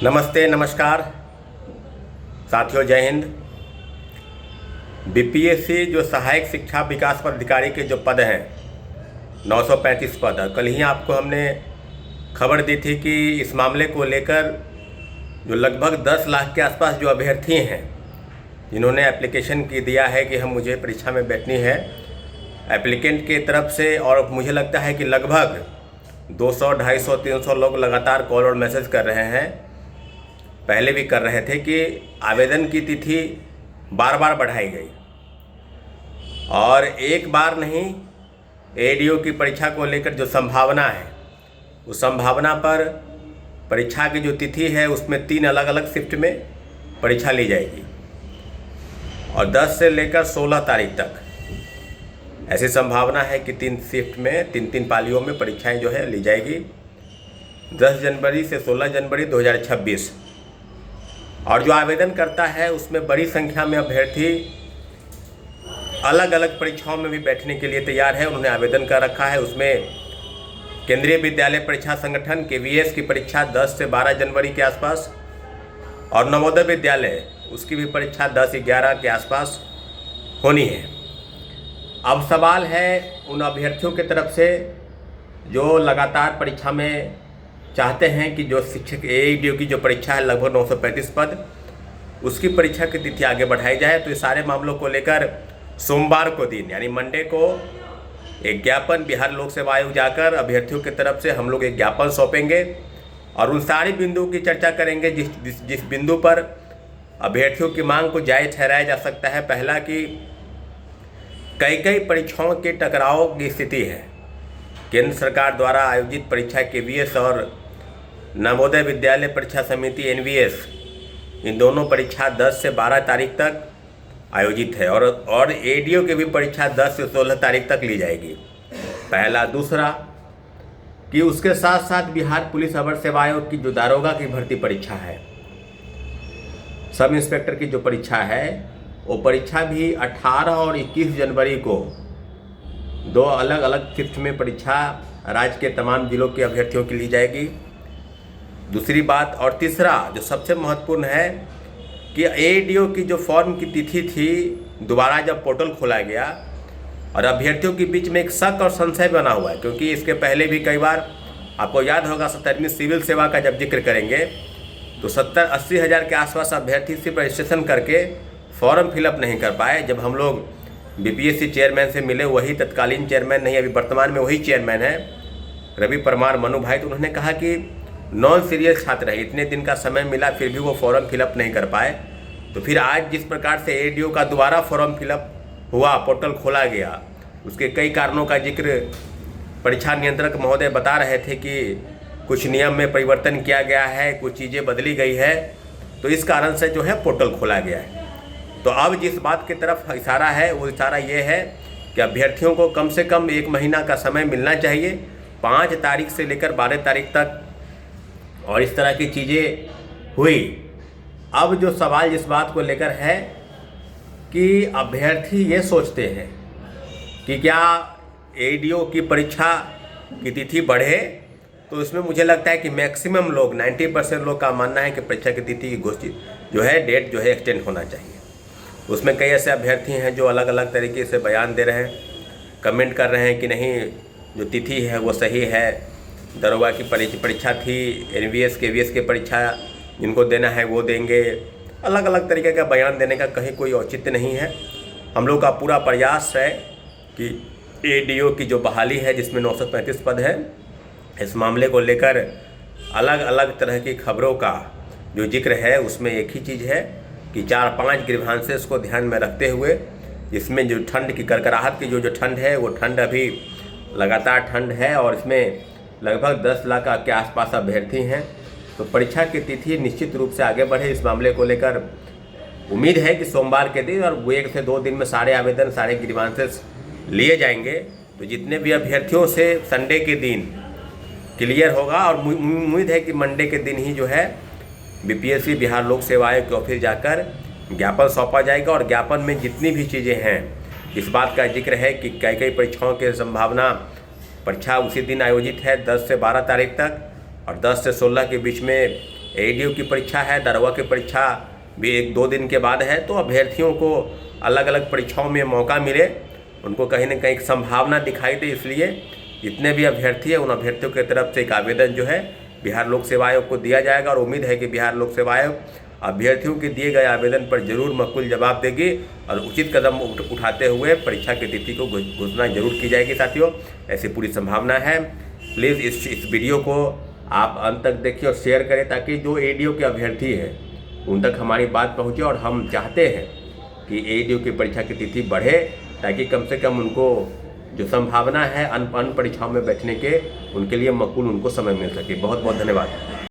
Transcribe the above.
नमस्ते नमस्कार साथियों, जय हिंद। बीपीएससी जो सहायक शिक्षा विकास पदाधिकारी के जो पद हैं 935 पद, कल ही आपको हमने खबर दी थी कि इस मामले को लेकर जो लगभग 10 लाख के आसपास जो अभ्यर्थी हैं जिन्होंने एप्लीकेशन की दिया है कि मुझे परीक्षा में बैठनी है, एप्लीकेंट के तरफ से, और मुझे लगता है कि लगभग 200, 250, 300 लोग लगातार कॉल और मैसेज कर रहे हैं, पहले भी कर रहे थे कि आवेदन की तिथि बार बार बढ़ाई गई और एक बार नहीं, एडीओ की परीक्षा को लेकर जो संभावना है उस संभावना पर परीक्षा की जो तिथि है उसमें 3 अलग अलग शिफ्ट में परीक्षा ली जाएगी और 10 से लेकर 16 तारीख तक ऐसी संभावना है कि 3 शिफ्ट में 3 पालियों में परीक्षाएं जो है ली जाएगी। 10 जनवरी से 16 जनवरी 2026। और जो आवेदन करता है उसमें बड़ी संख्या में अभ्यर्थी अलग अलग परीक्षाओं में भी बैठने के लिए तैयार है। उन्होंने आवेदन कर रखा है। उसमें केंद्रीय विद्यालय परीक्षा संगठन केवीएस की परीक्षा 10 से 12 जनवरी के आसपास और नवोदय विद्यालय उसकी भी परीक्षा 10-11 के आसपास होनी है। अब सवाल है उन अभ्यर्थियों की तरफ से जो लगातार परीक्षा में चाहते हैं कि जो शिक्षक एडीओ की जो परीक्षा है लगभग 935 पद, उसकी परीक्षा की तिथि आगे बढ़ाई जाए। तो ये सारे मामलों को लेकर सोमवार को दिन यानी मंडे को एक ज्ञापन बिहार लोक सेवा आयोग जाकर अभ्यर्थियों की तरफ से हम लोग एक ज्ञापन सौंपेंगे और उन सारे बिंदुओं की चर्चा करेंगे जिस बिंदु पर अभ्यर्थियों की मांग को जायज़ ठहराया जा सकता है। पहला कि कई परीक्षाओं के टकराव की स्थिति है। केंद्र सरकार द्वारा आयोजित परीक्षा केवीएस और नवोदय विद्यालय परीक्षा समिति एनवीएस, इन दोनों परीक्षा 10 से 12 तारीख तक आयोजित है और एडीओ की भी परीक्षा 10 से 16 तारीख तक ली जाएगी। पहला। दूसरा कि उसके साथ साथ बिहार पुलिस अवर सेवा आयोग की जो दारोगा की भर्ती परीक्षा है, सब इंस्पेक्टर की जो परीक्षा है, वो परीक्षा भी 18 और 21 जनवरी को 2 अलग अलग शिफ्ट में परीक्षा राज्य के तमाम जिलों के अभ्यर्थियों की ली जाएगी। दूसरी बात। और तीसरा जो सबसे महत्वपूर्ण है कि एडीओ की जो फॉर्म की तिथि थी, दोबारा जब पोर्टल खोला गया और अभ्यर्थियों के बीच में एक शक और संशय बना हुआ है, क्योंकि इसके पहले भी कई बार आपको याद होगा 17वीं सिविल सेवा का जब जिक्र करेंगे तो 70-80 हज़ार के आसपास अभ्यर्थी सिर्फ रजिस्ट्रेशन करके फॉर्म फिलअप नहीं कर पाए। जब हम लोग बीपीएससी चेयरमैन से मिले, वही तत्कालीन चेयरमैन नहीं, अभी वर्तमान में वही चेयरमैन है, रवि परमार मनु भाई, तो उन्होंने कहा कि नॉन सीरियस छात्र है, इतने दिन का समय मिला फिर भी वो फॉर्म फिलअप नहीं कर पाए। तो फिर आज जिस प्रकार से एडीओ का दोबारा फॉर्म फिलअप हुआ, पोर्टल खोला गया, उसके कई कारणों का जिक्र परीक्षा नियंत्रक महोदय बता रहे थे कि कुछ नियम में परिवर्तन किया गया है, कुछ चीज़ें बदली गई है, तो इस कारण से जो है पोर्टल खोला गया है। तो अब जिस बात की तरफ इशारा है वो इशारा ये है कि अभ्यर्थियों को कम से कम 1 महीना का समय मिलना चाहिए, 5 तारीख से लेकर 12 तारीख तक, और इस तरह की चीज़ें हुई। अब जो सवाल जिस बात को लेकर है कि अभ्यर्थी ये सोचते हैं कि क्या एडीओ की परीक्षा की तिथि बढ़े, तो इसमें मुझे लगता है कि मैक्सिमम लोग 90% लोग का मानना है कि परीक्षा की तिथि की घोषित जो है डेट जो है एक्सटेंड होना चाहिए। उसमें कई ऐसे अभ्यर्थी हैं जो अलग अलग तरीके से बयान दे रहे हैं, कमेंट कर रहे हैं कि नहीं, जो तिथि है वो सही है, दारोगा की परीक्षा थी, एनवीएस केवीएस की परीक्षा जिनको देना है वो देंगे। अलग अलग तरीके का बयान देने का कहीं कोई औचित्य नहीं है। हम लोग का पूरा प्रयास है कि एडीओ की जो बहाली है जिसमें 935 पद है, इस मामले को लेकर अलग अलग तरह की खबरों का जो जिक्र है उसमें एक ही चीज़ है कि 4-5 ग्रीवांसेस को ध्यान में रखते हुए, इसमें जो ठंड की करकराहट की जो ठंड है वो ठंड अभी लगातार ठंड है और इसमें लगभग 10 लाख के आसपास अभ्यर्थी हैं। तो परीक्षा की तिथि निश्चित रूप से आगे बढ़े, इस मामले को लेकर उम्मीद है कि सोमवार के दिन और 1 से 2 दिन में सारे आवेदन, सारे ग्रीवांसेस लिए जाएंगे। तो जितने भी अभ्यर्थियों से संडे के दिन क्लियर होगा और उम्मीद है कि मंडे के दिन ही जो है बीपीएससी बिहार लोक सेवा आयोग के ऑफिस जाकर ज्ञापन सौंपा जाएगा और ज्ञापन में जितनी भी चीज़ें हैं, इस बात का जिक्र है कि कई परीक्षाओं के संभावना परीक्षा उसी दिन आयोजित है 10 से 12 तारीख तक और 10 से 16 के बीच में एडीओ की परीक्षा है, दरवा की परीक्षा भी 1-2 दिन के बाद है। तो अभ्यर्थियों को अलग अलग परीक्षाओं में मौका मिले, उनको कहीं ना कहीं संभावना दिखाई दे, इसलिए जितने भी अभ्यर्थी हैं उन अभ्यर्थियों की तरफ से एक आवेदन जो है बिहार लोक सेवा आयोग को दिया जाएगा। और उम्मीद है कि बिहार लोक सेवा आयोग अभ्यर्थियों के दिए गए आवेदन पर जरूर मकबूल जवाब देगी और उचित कदम उठाते हुए परीक्षा की तिथि को घोषणा जरूर की जाएगी। साथियों, ऐसी पूरी संभावना है। प्लीज़ इस वीडियो को आप अंत तक देखिए और शेयर करें, ताकि जो एडीओ के अभ्यर्थी हैं उन तक हमारी बात पहुँचे। और हम चाहते हैं कि एडीओ की परीक्षा की तिथि बढ़े, ताकि कम से कम उनको जो संभावना है अन्य परीक्षाओं में बैठने के, उनके लिए मकबूल उनको समय मिल सके। बहुत बहुत धन्यवाद।